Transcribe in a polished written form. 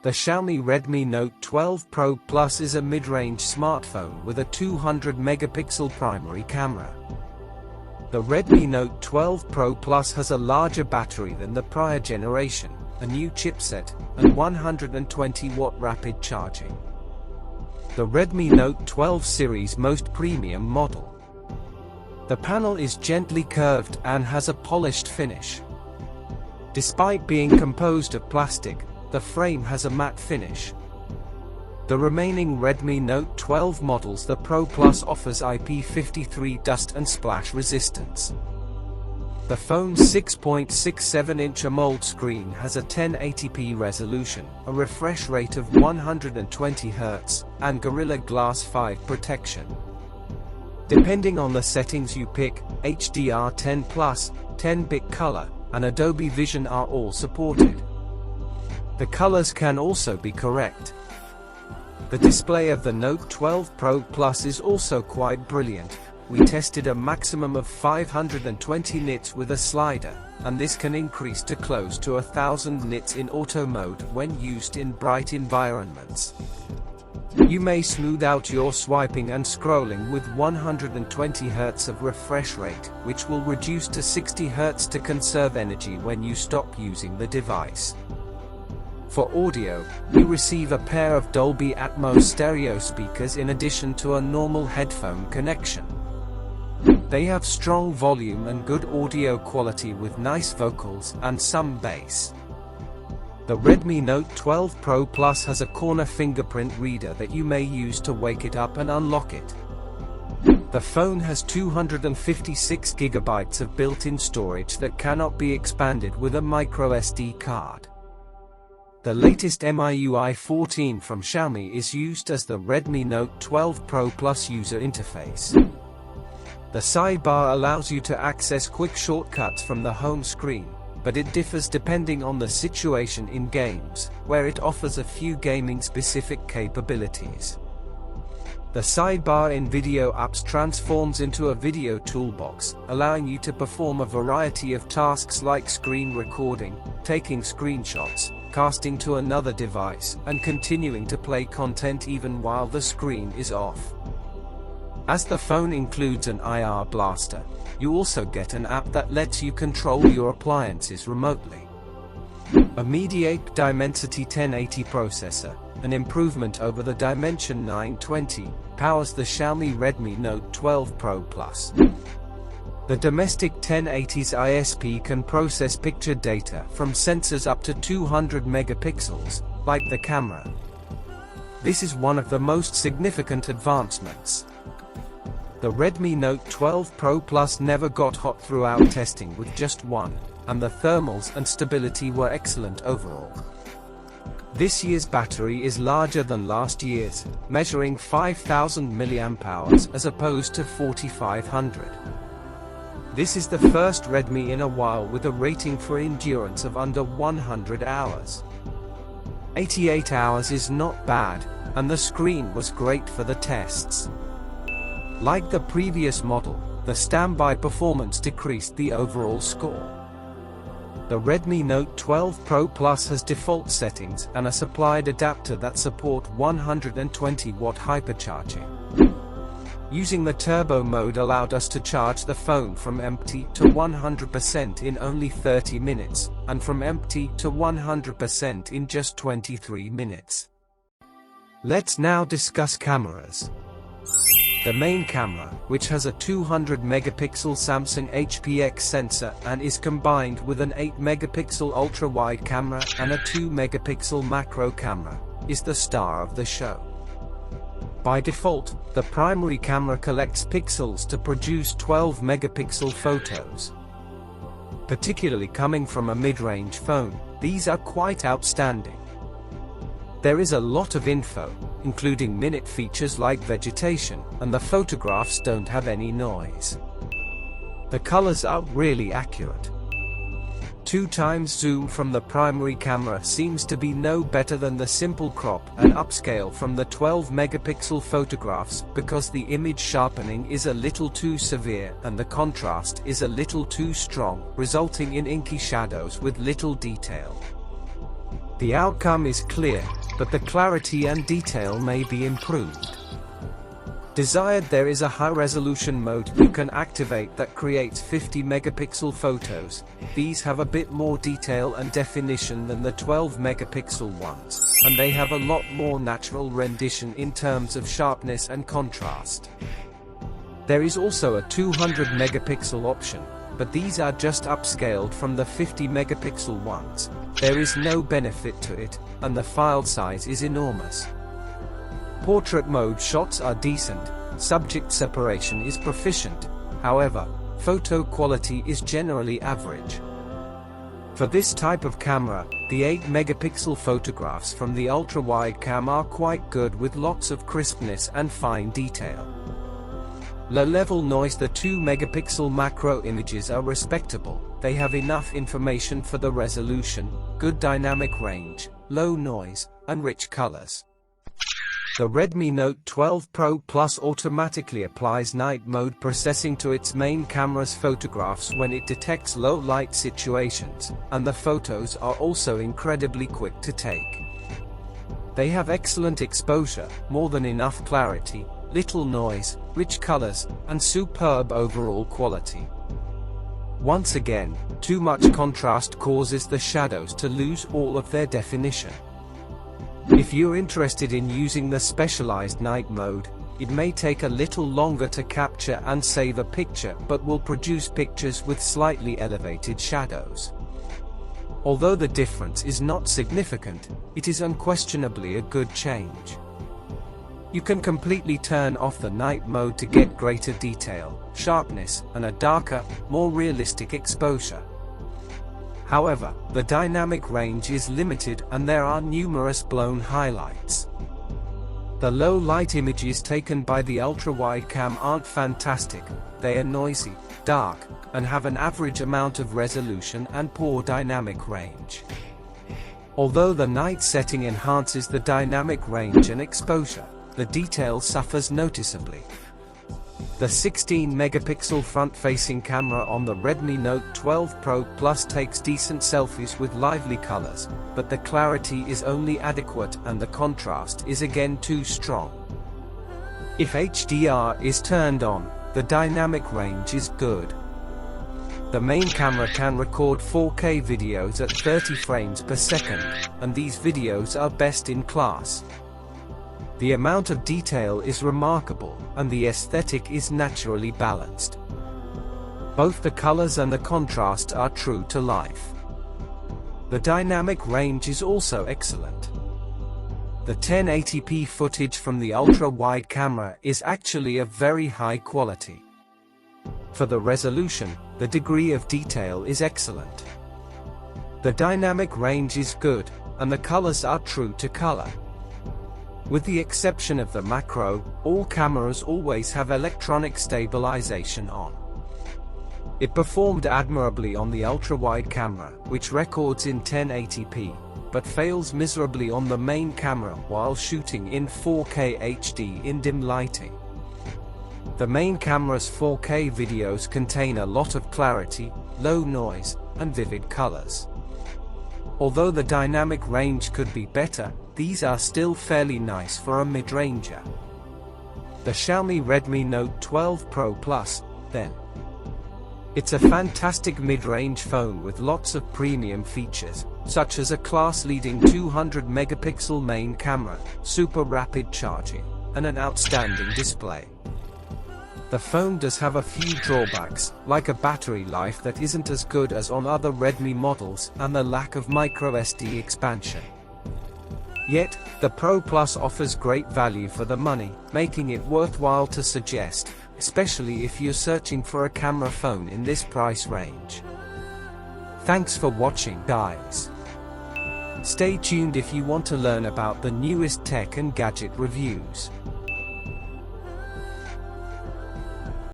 The Xiaomi Redmi Note 12 Pro Plus is a mid-range smartphone with a 200-megapixel primary camera. The Redmi Note 12 Pro Plus has a larger battery than the prior generation, a new chipset, and 120-watt rapid charging. The Redmi Note 12 series most premium model. The panel is gently curved and has a polished finish. Despite being composed of plastic, the frame has a matte finish. The remaining Redmi Note 12 models, the Pro Plus offers IP53 dust and splash resistance. The phone's 6.67-inch AMOLED screen has a 1080p resolution, a refresh rate of 120 Hz, and Gorilla Glass 5 protection. Depending on the settings you pick, HDR10+, 10-bit color, and Adobe Vision are all supported. The colors can also be correct. The display of the Note 12 Pro Plus is also quite brilliant. We tested a maximum of 520 nits with a slider, and this can increase to close to 1000 nits in auto mode when used in bright environments. You may smooth out your swiping and scrolling with 120 Hz of refresh rate, which will reduce to 60 Hz to conserve energy when you stop using the device. For audio, you receive a pair of Dolby Atmos stereo speakers in addition to a normal headphone connection. They have strong volume and good audio quality with nice vocals and some bass. The Redmi Note 12 Pro Plus has a corner fingerprint reader that you may use to wake it up and unlock it. The phone has 256 GB of built-in storage that cannot be expanded with a microSD card. The latest MIUI 14 from Xiaomi is used as the Redmi Note 12 Pro Plus user interface. The sidebar allows you to access quick shortcuts from the home screen, but it differs depending on the situation in games, where it offers a few gaming-specific capabilities. The sidebar in video apps transforms into a video toolbox, allowing you to perform a variety of tasks like screen recording, taking screenshots, casting to another device, and continuing to play content even while the screen is off. As the phone includes an IR blaster, you also get an app that lets you control your appliances remotely. A Mediatek Dimensity 1080 processor, an improvement over the Dimensity 920, powers the Xiaomi Redmi Note 12 Pro Plus. The domestic 1080's ISP can process picture data from sensors up to 200 megapixels, like the camera. This is one of the most significant advancements. The Redmi Note 12 Pro Plus never got hot throughout testing with just one, and the thermals and stability were excellent overall. This year's battery is larger than last year's, measuring 5000 mAh as opposed to 4500. This is the first Redmi in a while with a rating for endurance of under 100 hours. 88 hours is not bad, and the screen was great for the tests. Like the previous model, the standby performance decreased the overall score. The Redmi Note 12 Pro Plus has default settings and a supplied adapter that support 120-watt hypercharging. Using the turbo mode allowed us to charge the phone from empty to 100% in only 30 minutes, and from empty to 100% in just 23 minutes. Let's now discuss cameras. The main camera, which has a 200-megapixel Samsung HPX sensor and is combined with an 8-megapixel ultra-wide camera and a 2-megapixel macro camera, is the star of the show. By default, the primary camera collects pixels to produce 12-megapixel photos. Particularly coming from a mid-range phone, these are quite outstanding. There is a lot of info, including minute features like vegetation, and the photographs don't have any noise. The colors are really accurate. 2x zoom from the primary camera seems to be no better than the simple crop and upscale from the 12-megapixel photographs because the image sharpening is a little too severe and the contrast is a little too strong, resulting in inky shadows with little detail. The outcome is clear, but the clarity and detail may be improved. Desired, there is a high-resolution mode you can activate that creates 50-megapixel photos. These have a bit more detail and definition than the 12-megapixel ones, and they have a lot more natural rendition in terms of sharpness and contrast. There is also a 200-megapixel option, but these are just upscaled from the 50-megapixel ones. There is no benefit to it, and the file size is enormous. Portrait mode shots are decent, subject separation is proficient, however, photo quality is generally average. For this type of camera, the 8-megapixel photographs from the ultra-wide cam are quite good with lots of crispness and fine detail. Low-level noise, the 2-megapixel macro images are respectable. They have enough information for the resolution, good dynamic range, low noise, and rich colors. The Redmi Note 12 Pro Plus automatically applies night mode processing to its main camera's photographs when it detects low light situations, and the photos are also incredibly quick to take. They have excellent exposure, more than enough clarity, little noise, rich colors, and superb overall quality. Once again, too much contrast causes the shadows to lose all of their definition. If you're interested in using the specialized night mode, it may take a little longer to capture and save a picture, but will produce pictures with slightly elevated shadows. Although the difference is not significant, it is unquestionably a good change. You can completely turn off the night mode to get greater detail, sharpness, and a darker, more realistic exposure. However, the dynamic range is limited and there are numerous blown highlights. The low-light images taken by the ultra-wide cam aren't fantastic, they are noisy, dark, and have an average amount of resolution and poor dynamic range. Although the night setting enhances the dynamic range and exposure, the detail suffers noticeably. The 16-megapixel front-facing camera on the Redmi Note 12 Pro Plus takes decent selfies with lively colors, but the clarity is only adequate and the contrast is again too strong. If HDR is turned on, the dynamic range is good. The main camera can record 4K videos at 30 frames per second, and these videos are best in class. The amount of detail is remarkable, and the aesthetic is naturally balanced. Both the colors and the contrast are true to life. The dynamic range is also excellent. The 1080p footage from the ultra-wide camera is actually of very high quality. For the resolution, the degree of detail is excellent. The dynamic range is good, and the colors are true to color. With the exception of the macro, all cameras always have electronic stabilization on. It performed admirably on the ultra-wide camera, which records in 1080p, but fails miserably on the main camera while shooting in 4K HD in dim lighting. The main camera's 4K videos contain a lot of clarity, low noise, and vivid colors. Although the dynamic range could be better, these are still fairly nice for a mid-ranger. The Xiaomi Redmi Note 12 Pro Plus, then. It's a fantastic mid-range phone with lots of premium features, such as a class-leading 200-megapixel main camera, super rapid charging, and an outstanding display. The phone does have a few drawbacks, like a battery life that isn't as good as on other Redmi models and the lack of microSD expansion. Yet, the Pro Plus offers great value for the money, making it worthwhile to suggest, especially if you're searching for a camera phone in this price range. Thanks for watching, guys. Stay tuned if you want to learn about the newest tech and gadget reviews.